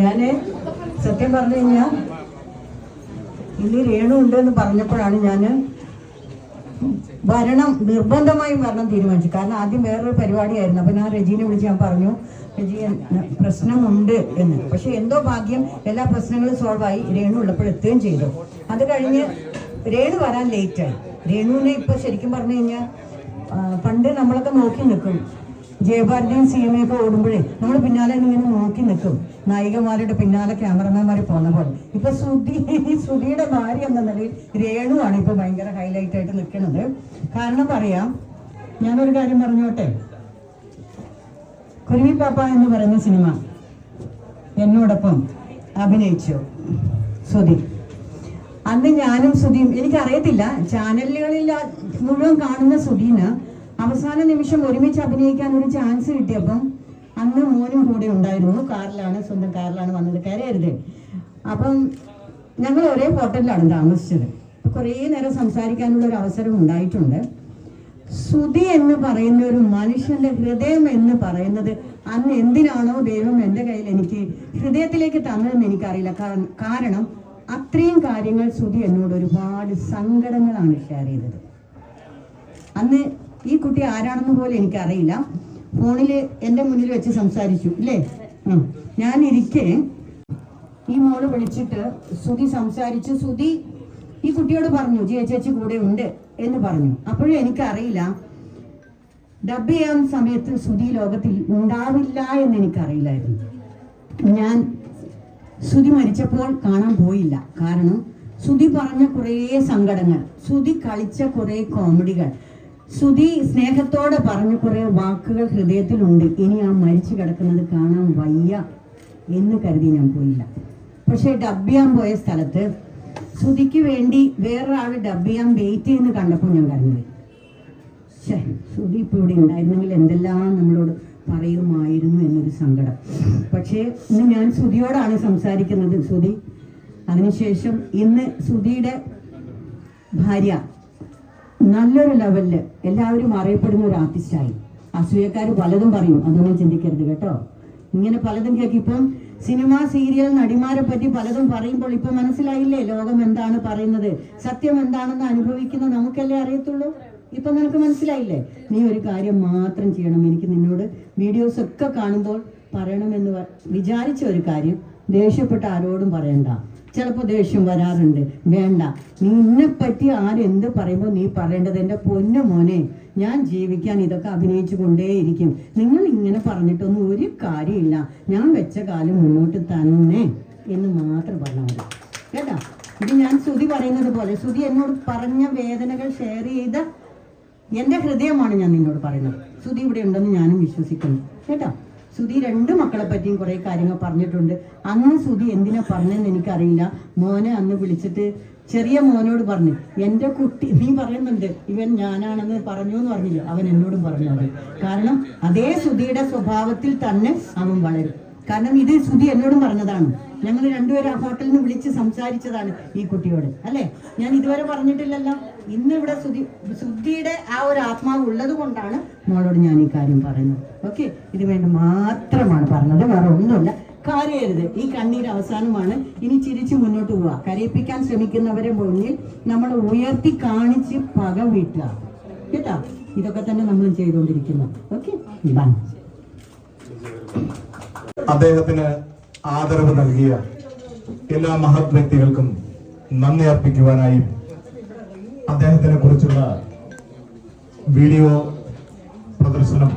ഞാൻ സത്യം പറഞ്ഞു കഴിഞ്ഞാൽ ഇനി രേണു ഉണ്ടെന്ന് പറഞ്ഞപ്പോഴാണ് ഞാൻ നിർബന്ധമായും വരണം തീരുമാനിച്ചു. കാരണം ആദ്യം വേറൊരു പരിപാടിയായിരുന്നു. അപ്പം ഞാൻ റെജീനെ വിളിച്ച് ഞാൻ പറഞ്ഞു, റെജി പ്രശ്നമുണ്ട് എന്ന്. പക്ഷെ എന്തോ ഭാഗ്യം എല്ലാ പ്രശ്നങ്ങളും സോൾവ് ആയി. രേണു ഉള്ളപ്പോഴെത്തുകയും ചെയ്തു. അത് കഴിഞ്ഞ് രേണു വരാൻ ലേറ്റായി. രേണുവിനെ ഇപ്പൊ ശരിക്കും പറഞ്ഞു കഴിഞ്ഞാൽ പണ്ട് നമ്മളൊക്കെ നോക്കി നിൽക്കും. ജയഭാരതിയും CMA ഒക്കെ ഓടുമ്പോഴേ നമ്മൾ പിന്നാലെ ഇങ്ങനെ നോക്കി നിൽക്കും. നായികമാരുടെ പിന്നാലെ ക്യാമറമാൻമാർ പോകുന്ന പോലെ. ഇപ്പൊ ശ്രുതിയുടെ ഭാര്യ എന്ന നിലയിൽ രേണുവാണ് ഇപ്പൊ ഭയങ്കര ഹൈലൈറ്റ് ആയിട്ട് നിൽക്കുന്നത്. കാരണം പറയാം, ഞാനൊരു കാര്യം പറഞ്ഞോട്ടെ. കുരുവി പാപ്പ എന്ന് പറയുന്ന സിനിമ എന്നോടൊപ്പം അഭിനയിച്ചു ശ്രുതി. അന്ന് ഞാനും ശ്രുതിയും, എനിക്കറിയത്തില്ല, ചാനലുകളിൽ മുഴുവൻ കാണുന്ന ശ്രുതിന് അവസാന നിമിഷം ഒരുമിച്ച് അഭിനയിക്കാൻ ഒരു ചാൻസ് കിട്ടിയപ്പം അന്ന് മോനും കൂടെ ഉണ്ടായിരുന്നു. സ്വന്തം കാറിലാണ് വന്നത്. കയറരുത്. അപ്പം ഞങ്ങൾ ഒരേ ഹോട്ടലിലാണ് താമസിച്ചത്. കുറേ നേരം സംസാരിക്കാനുള്ള ഒരു അവസരം ഉണ്ടായിട്ടുണ്ട്. ശ്രുതി എന്ന് പറയുന്ന ഒരു മനുഷ്യന്റെ ഹൃദയം എന്ന് പറയുന്നത് അന്ന് എന്തിനാണോ ദൈവം എൻ്റെ കയ്യിൽ എനിക്ക് ഹൃദയത്തിലേക്ക് തന്നതെന്ന് എനിക്കറിയില്ല. കാരണം അത്രയും കാര്യങ്ങൾ ശ്രുതി എന്നോട് ഒരുപാട് സങ്കടങ്ങളാണ് ഷെയർ ചെയ്തത്. അന്ന് ഈ കുട്ടി ആരാണെന്ന് പോലും എനിക്കറിയില്ല. ഫോണിൽ എൻ്റെ മുന്നിൽ വെച്ച് സംസാരിച്ചു അല്ലേ. ഞാനിരിക്കെ ഈ മോള് വിളിച്ചിട്ട് ശ്രുതി സംസാരിച്ചു. ശ്രുതി ഈ കുട്ടിയോട് പറഞ്ഞു, ചേച്ചി കൂടെ ഉണ്ട് എന്ന് പറഞ്ഞു. അപ്പോഴും എനിക്കറിയില്ല, ഡബ് ചെയ്യാൻ സമയത്ത് ശ്രുതി ലോകത്തിൽ ഉണ്ടാവില്ല എന്ന് എനിക്കറിയില്ലായിരുന്നു. ഞാൻ ശ്രുതി മരിച്ചപ്പോൾ കാണാൻ പോയില്ല. കാരണം ശ്രുതി പറഞ്ഞ കുറേ സങ്കടങ്ങൾ, ശ്രുതി കളിച്ച കുറേ കോമഡികൾ, ശ്രുതി സ്നേഹത്തോടെ പറഞ്ഞ കുറേ വാക്കുകൾ ഹൃദയത്തിലുണ്ട്. ഇനി ആ മരിച്ചു കിടക്കുന്നത് കാണാൻ വയ്യ എന്ന് കരുതി ഞാൻ പോയില്ല. പക്ഷെ ഡബ് ചെയ്യാൻ പോയ സ്ഥലത്ത് ശ്രുതിക്ക് വേണ്ടി വേറൊരാൾ ഡബ് ചെയ്യാൻ വെയിറ്റ് ചെയ്യുന്ന കണ്ടപ്പോൾ ഞാൻ കരഞ്ഞുപോയി. ശ്രുതി ഇപ്പോൾ ഇവിടെ ഉണ്ടായിരുന്നെങ്കിൽ എന്തെല്ലാം നമ്മളോട് പറയുമായിരുന്നു എന്നൊരു സങ്കടം. പക്ഷേ ഇന്ന് ഞാൻ ശ്രുതിയോടാണ് സംസാരിക്കുന്നത്. ശ്രുതി അതിനുശേഷം ഇന്ന് ശ്രുതിയുടെ ഭാര്യ നല്ലൊരു ലെവലില് എല്ലാവരും അറിയപ്പെടുന്ന ഒരു ആർട്ടിസ്റ്റായി. അസൂയക്കാർ പലതും പറയും, അതൊന്നും ചിന്തിക്കരുത് കേട്ടോ. ഇങ്ങനെ പലതും കേൾക്കും. ഇപ്പം സിനിമ, സീരിയൽ നടിമാരെ പറ്റി പലതും പറയുമ്പോൾ ഇപ്പൊ മനസ്സിലായില്ലേ ലോകം എന്താണ് പറയുന്നത്, സത്യം എന്താണെന്ന് അനുഭവിക്കുന്ന നമുക്കല്ലേ അറിയത്തുള്ളൂ. ഇപ്പൊ നിനക്ക് മനസ്സിലായില്ലേ? നീ ഒരു കാര്യം മാത്രം ചെയ്യണം. എനിക്ക് നിന്നോട് വീഡിയോസ് ഒക്കെ കാണുമ്പോൾ പറയണമെന്ന് വിചാരിച്ച ഒരു കാര്യം, ദേഷ്യപ്പെട്ട ആരോടും പറയണ്ട. ചിലപ്പോൾ ദേഷ്യം വരാറുണ്ട്, വേണ്ട. നീ എന്നെപ്പറ്റി ആരെന്ത് പറയുമ്പോൾ നീ പറയേണ്ടത്, എൻ്റെ പൊന്നു മോനെ, ഞാൻ ജീവിക്കാൻ ഇതൊക്കെ അഭിനയിച്ചു കൊണ്ടേയിരിക്കും. നിങ്ങൾ ഇങ്ങനെ പറഞ്ഞിട്ടൊന്നും ഒരു കാര്യമില്ല. ഞാൻ വെച്ച കാലം മുന്നോട്ട് തന്നെ എന്ന് മാത്രം പറഞ്ഞാൽ മതി കേട്ടോ. ഇത് ഞാൻ ശ്രുതി പറയുന്നത് പോലെ, ശ്രുതി എന്നോട് പറഞ്ഞ വേദനകൾ ഷെയർ ചെയ്ത എൻ്റെ ഹൃദയമാണ് ഞാൻ നിന്നോട് പറയുന്നത്. ശ്രുതി ഇവിടെ ഉണ്ടെന്ന് ഞാനും വിശ്വസിക്കുന്നു കേട്ടോ. ശ്രുതി 2 മക്കളെ പറ്റിയും കുറേ കാര്യങ്ങൾ പറഞ്ഞിട്ടുണ്ട്. അന്ന് ശ്രുതി എന്തിനാ പറഞ്ഞതെന്ന് എനിക്കറിയില്ല. മോനെ അന്ന് വിളിച്ചിട്ട് ചെറിയ മോനോട് പറഞ്ഞു, എൻ്റെ കുട്ടി, നീ പറയുന്നുണ്ട് ഇവൻ ഞാനാണെന്ന് പറഞ്ഞു എന്ന് പറഞ്ഞില്ല, അവൻ എന്നോടും പറഞ്ഞു അത്. കാരണം അതേ ശ്രുതിയുടെ സ്വഭാവത്തിൽ തന്നെ അവൻ വളരും. കാരണം ഇത് ശ്രുതി എന്നോടും പറഞ്ഞതാണ്. ഞങ്ങൾ രണ്ടുപേരും ആ ഹോട്ടലിൽ നിന്ന് വിളിച്ച് സംസാരിച്ചതാണ് ഈ കുട്ടിയോട് അല്ലേ. ഞാൻ ഇതുവരെ പറഞ്ഞിട്ടില്ലല്ലോ. ഇന്ന് ഇവിടെ ശ്രുതിയുടെ ആ ഒരു ആത്മാവ് ഉള്ളത് കൊണ്ടാണ് മോളോട് ഞാൻ ഈ കാര്യം പറയുന്നത്. ഓക്കെ, ഇത് വേണ്ടി മാത്രമാണ് പറഞ്ഞത്, വേറെ ഒന്നുമില്ല. കരയരുത്. ഈ കണ്ണീര് അവസാനമാണ്. ഇനി ചിരിച്ച് മുന്നോട്ട് പോവുക. കരയിപ്പിക്കാൻ ശ്രമിക്കുന്നവരെ മുന്നിൽ നമ്മൾ ഉയർത്തി കാണിച്ച് പക വീട്ടുക കേട്ടോ. ഇതൊക്കെ തന്നെ നമ്മൾ ചെയ്തുകൊണ്ടിരിക്കുന്നു. Okay, bye. അദ്ദേഹത്തിന് ആദരവ് നൽകിയ എല്ലാ മഹത് വ്യക്തികൾക്കും നന്ദി അർപ്പിക്കുവാനായും അദ്ദേഹത്തിനെ കുറിച്ചുള്ള വീഡിയോ പ്രദർശനം